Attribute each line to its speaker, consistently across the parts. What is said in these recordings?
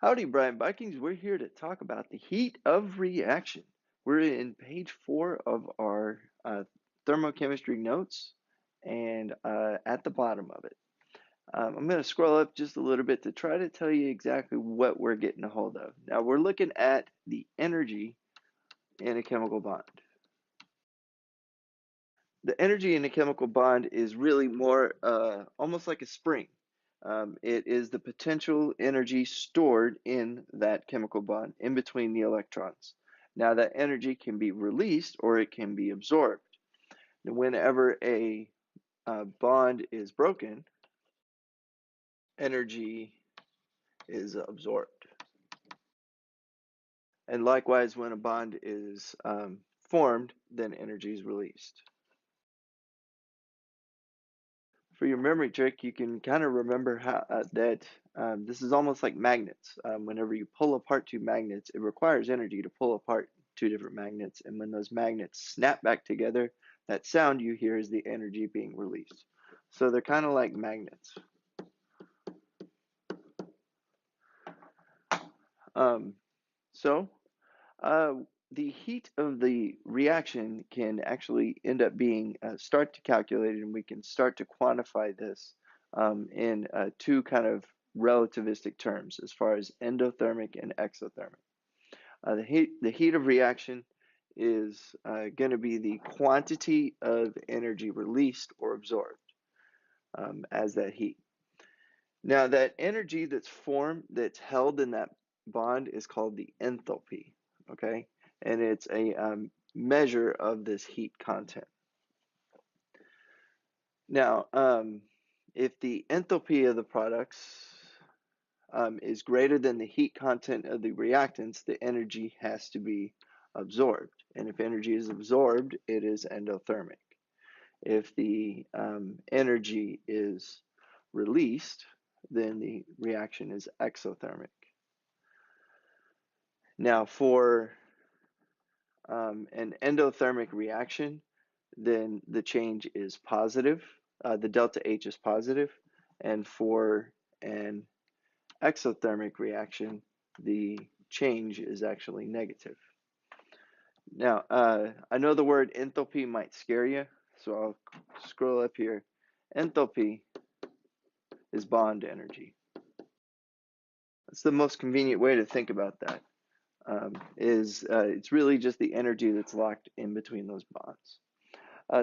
Speaker 1: Howdy, Bryan Vikings. We're here to talk about the heat of reaction. We're in page 4 of our thermochemistry notes and at the bottom of it. I'm going to scroll up just a little bit to try to tell you exactly what we're getting a hold of. Now, we're looking at the energy in a chemical bond. The energy in a chemical bond is really more almost like a spring. It is the potential energy stored in that chemical bond in between the electrons. Now, that energy can be released or it can be absorbed. Whenever a bond is broken, energy is absorbed. And likewise, when a bond is formed, then energy is released. For your memory trick, you can kind of remember how that this is almost like magnets. Whenever you pull apart two magnets, it requires energy to pull apart two different magnets. And when those magnets snap back together, that sound you hear is the energy being released. So they're kind of like magnets. Um, so uh, the heat of the reaction can actually end up being start to calculate, and we can start to quantify this in two kind of relativistic terms as far as endothermic and exothermic. The heat of reaction is going to be the quantity of energy released or absorbed as that heat. Now, that energy that's formed, that's held in that bond is called the enthalpy, okay? And it's a measure of this heat content. Now, if the enthalpy of the products is greater than the heat content of the reactants, the energy has to be absorbed. And if energy is absorbed, it is endothermic. If the energy is released, then the reaction is exothermic. Now, for an endothermic reaction, then the change is positive. The delta H is positive. And for an exothermic reaction, the change is actually negative. Now, I know the word enthalpy might scare you, so I'll scroll up here. Enthalpy is bond energy. That's the most convenient way to think about that. It's really just the energy that's locked in between those bonds.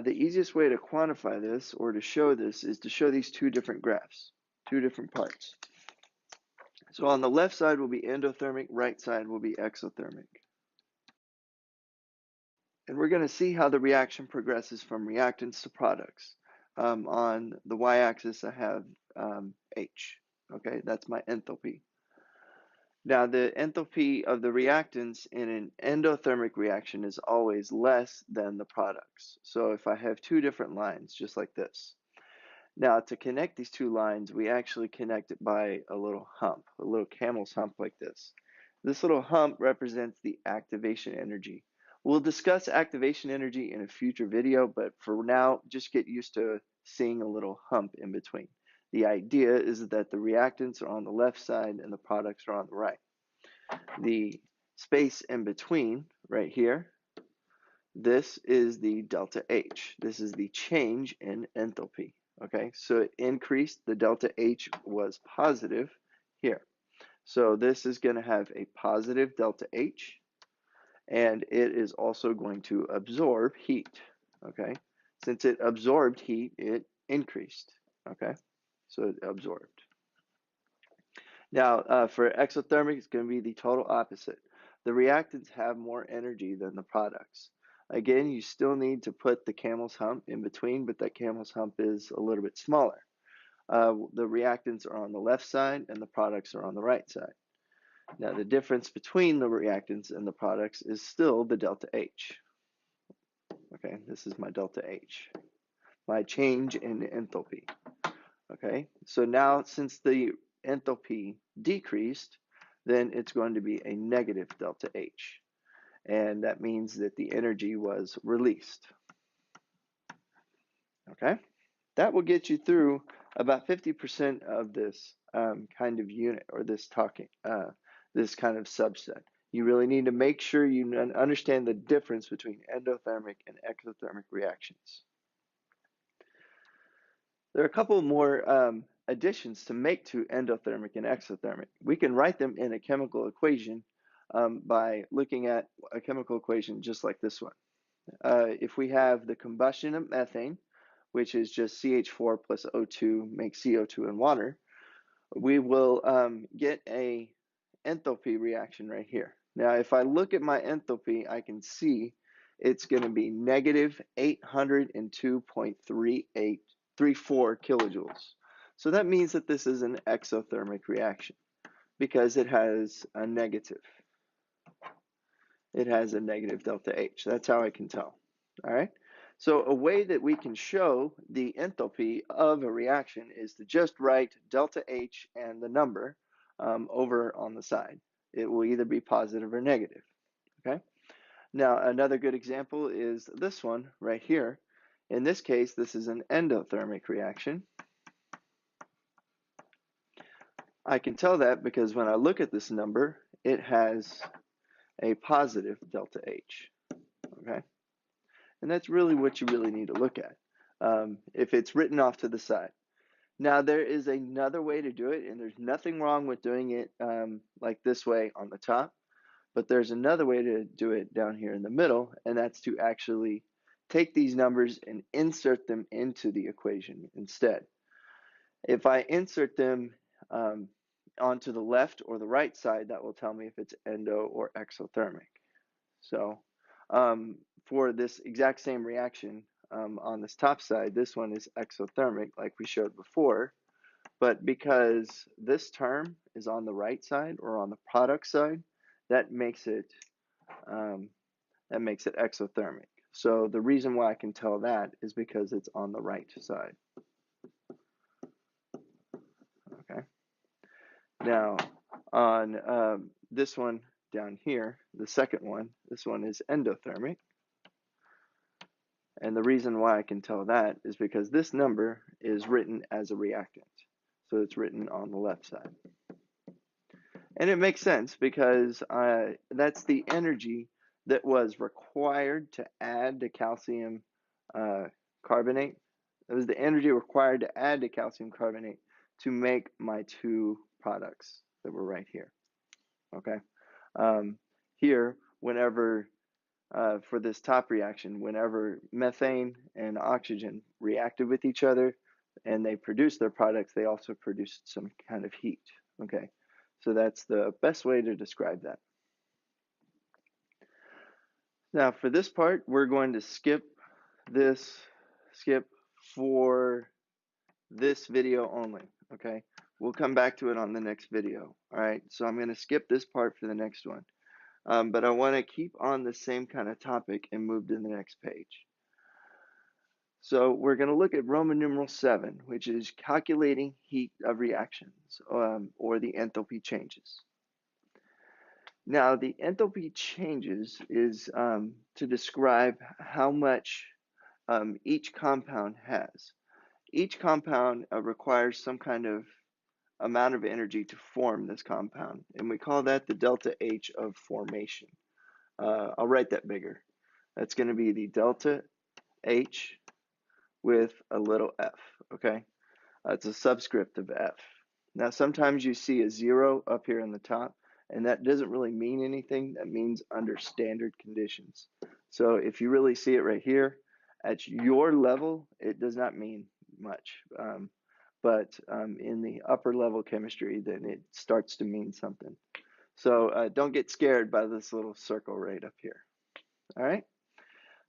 Speaker 1: The easiest way to quantify this or to show this is to show these two different graphs, two different parts. So on the left side will be endothermic, right side will be exothermic. And we're going to see how the reaction progresses from reactants to products. On the y-axis, I have H. Okay, that's my enthalpy. Now, the enthalpy of the reactants in an endothermic reaction is always less than the products. So if I have two different lines, just like this. Now, to connect these two lines, we actually connect it by a little hump, a little camel's hump like this. This little hump represents the activation energy. We'll discuss activation energy in a future video, but for now, just get used to seeing a little hump in between. The idea is that the reactants are on the left side and the products are on the right. The space in between, right here, this is the delta H. This is the change in enthalpy. Okay, so it increased, the delta H was positive here. So this is going to have a positive delta H, and it is also going to absorb heat. Okay, since it absorbed heat, it increased. Okay, so it absorbed. Now, for exothermic, it's going to be the total opposite. The reactants have more energy than the products. Again, you still need to put the camel's hump in between, but that camel's hump is a little bit smaller. The reactants are on the left side and the products are on the right side. Now, the difference between the reactants and the products is still the delta H. Okay, this is my delta H, my change in enthalpy. Okay, so now since the enthalpy decreased, then it's going to be a negative delta H. And that means that the energy was released. Okay, that will get you through about 50% of this kind of unit or this talking. this kind of subset. You really need to make sure you understand the difference between endothermic and exothermic reactions. There are a couple more additions to make to endothermic and exothermic. We can write them in a chemical equation by looking at a chemical equation just like this one. If we have the combustion of methane, which is just CH4 plus O2 makes CO2 and water, we will get a enthalpy reaction right here. Now, if I look at my enthalpy, I can see it's going to be negative 802.3834 kilojoules. So that means that this is an exothermic reaction because it has a negative. It has a negative delta H. That's how I can tell. All right. So a way that we can show the enthalpy of a reaction is to just write delta H and the number over on the side. It will either be positive or negative. Okay. Now another good example is this one right here. In this case, this is an endothermic reaction. I can tell that because when I look at this number, it has a positive delta H. Okay. And that's really what you really need to look at if it's written off to the side. Now, there is another way to do it, and there's nothing wrong with doing it like this way on the top, but there's another way to do it down here in the middle, and that's to actually take these numbers and insert them into the equation instead. If I insert them onto the left or the right side, that will tell me if it's endo or exothermic. So for this exact same reaction on this top side, this one is exothermic like we showed before, but because this term is on the right side or on the product side, that makes it exothermic. So the reason why I can tell that is because it's on the right side. Okay. Now on this one down here, the second one, this one is endothermic. And the reason why I can tell that is because this number is written as a reactant. So it's written on the left side. And it makes sense because that's the energy that was required to add the calcium carbonate. It was the energy required to add the calcium carbonate to make my two products that were right here. Okay. Here, whenever for this top reaction, whenever methane and oxygen reacted with each other and they produced their products, they also produced some kind of heat. Okay, so that's the best way to describe that. Now for this part, we're going to skip for this video only. Okay, we'll come back to it on the next video. All right, so I'm going to skip this part for the next one. But I want to keep on the same kind of topic and move to the next page. So we're going to look at Roman numeral 7, which is calculating heat of reactions, or the enthalpy changes. Now, the enthalpy changes is to describe how much each compound has. Each compound requires some kind of amount of energy to form this compound, and we call that the delta H of formation. I'll write that bigger. That's going to be the delta H with a little f, okay? It's a subscript of f. Now, sometimes you see a 0 up here on the top, and that doesn't really mean anything. That means under standard conditions. So if you really see it right here, at your level, it does not mean much. But in the upper level chemistry, then it starts to mean something. So don't get scared by this little circle right up here. All right?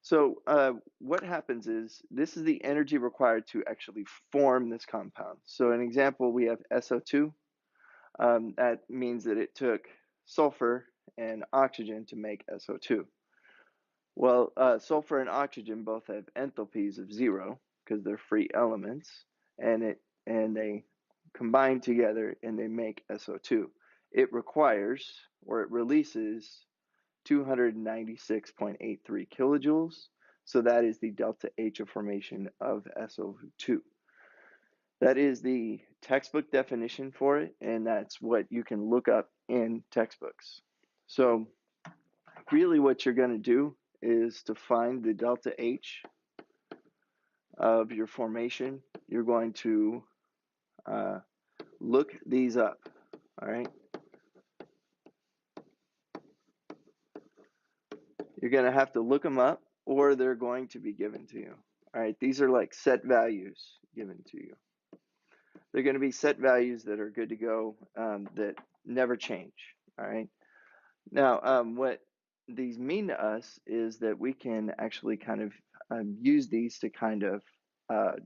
Speaker 1: So what happens is this is the energy required to actually form this compound. So an example, we have SO2. That means that it took sulfur and oxygen to make SO2. Well, sulfur and oxygen both have enthalpies of 0 because they're free elements, and they combine together and they make SO2. It requires, or it releases, 296.83 kilojoules. So that is the delta H of formation of SO2. That is the textbook definition for it, and that's what you can look up in textbooks. So really what you're going to do is to find the delta H of your formation. You're going to look these up, all right? You're going to have to look them up, or they're going to be given to you. All right, these are like set values given to you. They're going to be set values that are good to go, that never change. All right. Now, what these mean to us is that we can actually kind of use these to kind of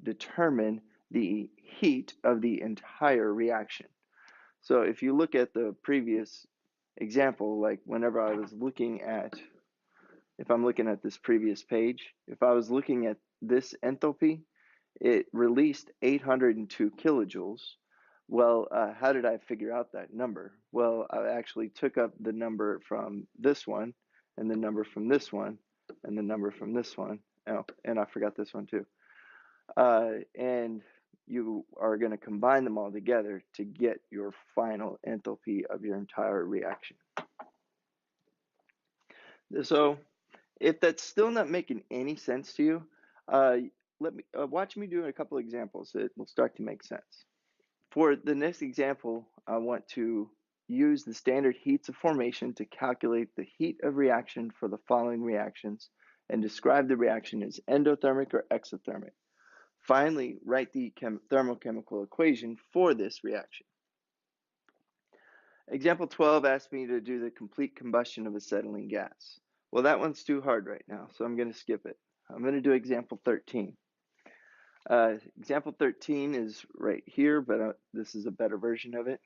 Speaker 1: determine the heat of the entire reaction. So if you look at the previous example, like whenever I was looking at, if I'm looking at this previous page, if I was looking at this enthalpy, it released 802 kilojoules. Well, how did I figure out that number? Well, I actually took up the number from this one, and the number from this one, and the number from this one. Oh, and I forgot this one too. And you are going to combine them all together to get your final enthalpy of your entire reaction. So if that's still not making any sense to you, let me watch me do a couple examples. It will start to make sense. For the next example, I want to use the standard heats of formation to calculate the heat of reaction for the following reactions and describe the reaction as endothermic or exothermic. Finally, write the thermochemical equation for this reaction. Example 12 asks me to do the complete combustion of acetylene gas. Well, that one's too hard right now, so I'm going to skip it. I'm going to do example 13. Example 13 is right here, but this is a better version of it.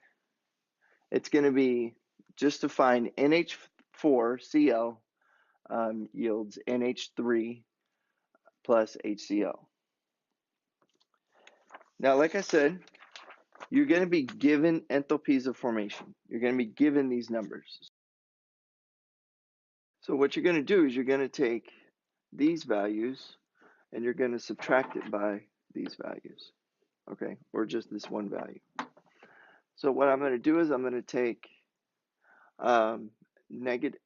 Speaker 1: It's going to be just to find NH4Cl yields NH3 plus HCl. Now, like I said, you're going to be given enthalpies of formation. You're going to be given these numbers. So what you're going to do is you're going to take these values and you're going to subtract it by these values, okay, or just this one value. So what I'm going to do is I'm going to take negative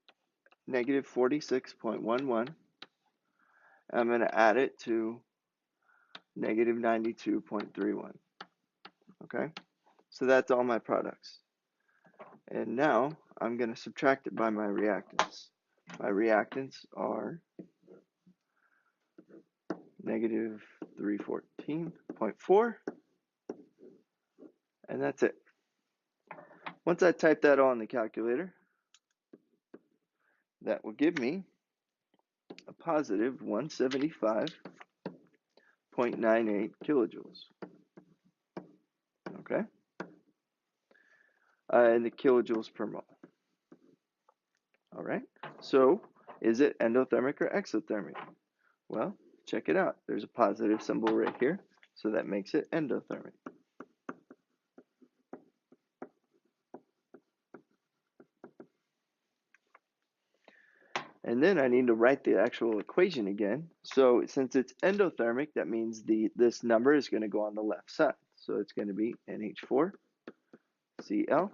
Speaker 1: 46.11. I'm going to add it to negative 92.31. Okay, so that's all my products. And now I'm going to subtract it by my reactants. My reactants are negative 314.4, and that's it. Once I type that all in the calculator, that will give me a positive 175.98 kilojoules. Okay? And the kilojoules per mole. All right? So, is it endothermic or exothermic? Well, check it out. There's a positive symbol right here, so that makes it endothermic. And then I need to write the actual equation again. So since it's endothermic, that means this number is going to go on the left side. So it's going to be NH4Cl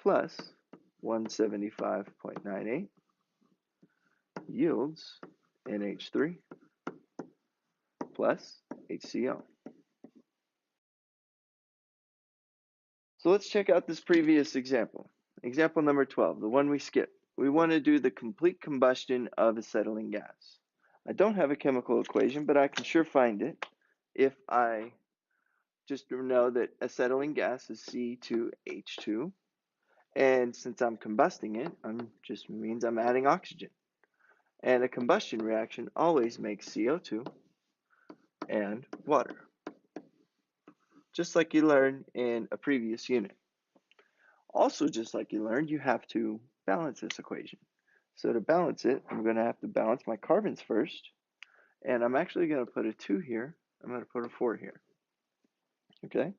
Speaker 1: plus 175.98 yields NH3 plus HCl. So let's check out this previous example. Example number 12, the one we skipped. We want to do the complete combustion of acetylene gas. I don't have a chemical equation, but I can sure find it if I just know that acetylene gas is C2H2. And since I'm combusting it, just means I'm adding oxygen. And a combustion reaction always makes CO2 and water, just like you learned in a previous unit. Also, just like you learned, you have to balance this equation. So to balance it, I'm going to have to balance my carbons first. And I'm actually going to put a 2 here. I'm going to put a 4 here. Okay?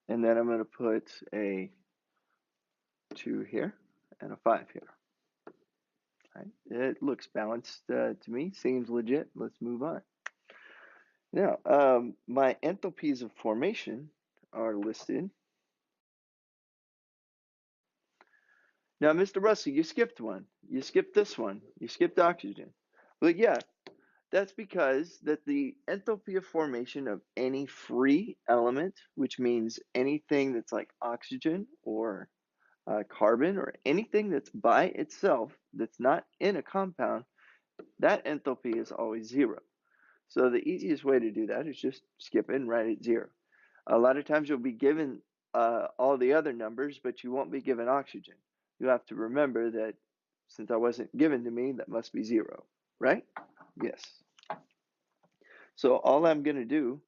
Speaker 1: And then I'm going to put a 2 here and a 5 here. All right? It looks balanced to me. Seems legit. Let's move on. Now, my enthalpies of formation are listed. Now, Mr. Russell, you skipped one. You skipped this one. You skipped oxygen. Well, yeah, that's because that the enthalpy of formation of any free element, which means anything that's like oxygen or carbon or anything that's by itself that's not in a compound, that enthalpy is always zero. So the easiest way to do that is just skip it and write it zero. A lot of times you'll be given all the other numbers, but you won't be given oxygen. You have to remember that since I wasn't given to me, that must be zero, right? Yes. So all I'm going to do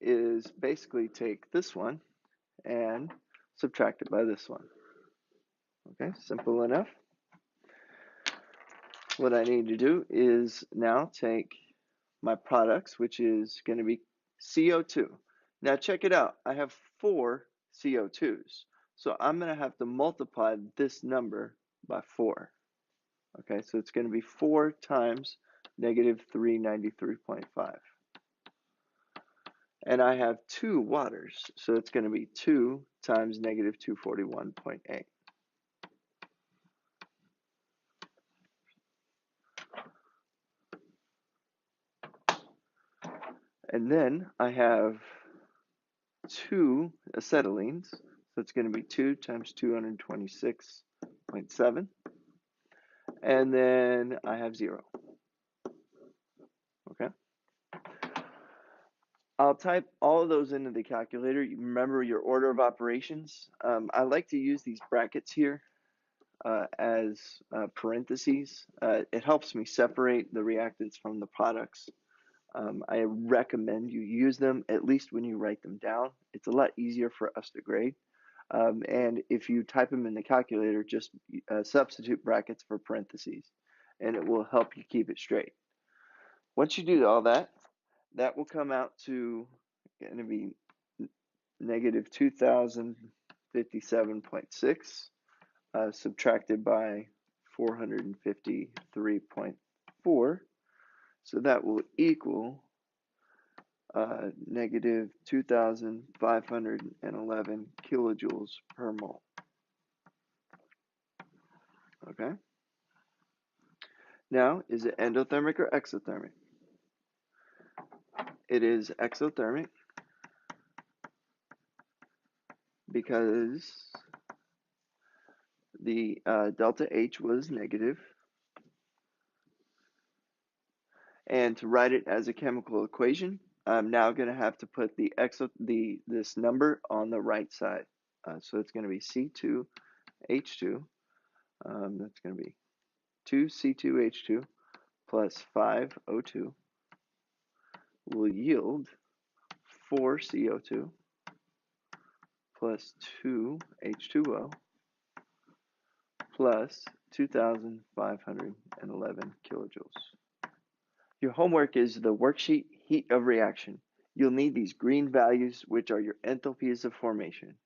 Speaker 1: is basically take this one and subtract it by this one. Okay, simple enough. What I need to do is now take my products, which is going to be CO2. Now check it out. I have 4 CO2s. So I'm going to have to multiply this number by 4. Okay, so it's going to be 4 times negative 393.5. And I have 2 waters, so it's going to be 2 times negative 241.8. And then I have 2 acetylenes, so it's going to be 2 times 226.7. And then I have 0. Okay. I'll type all of those into the calculator. You remember your order of operations. I like to use these brackets here as parentheses. It helps me separate the reactants from the products. I recommend you use them at least when you write them down. It's a lot easier for us to grade. And if you type them in the calculator, just substitute brackets for parentheses, and it will help you keep it straight. Once you do all that, that will come out to going to be negative 2057.6 subtracted by 453.4. So that will equal negative 2,511 kilojoules per mole. Okay. Now, is it endothermic or exothermic? It is exothermic because the delta H was negative. And to write it as a chemical equation, I'm now going to have to put this number on the right side. So it's going to be C2H2. That's going to be 2C2H2 plus 5O2 will yield 4CO2 plus 2H2O plus 2,511 kilojoules. Your homework is the worksheet heat of reaction. You'll need these green values, which are your enthalpies of formation.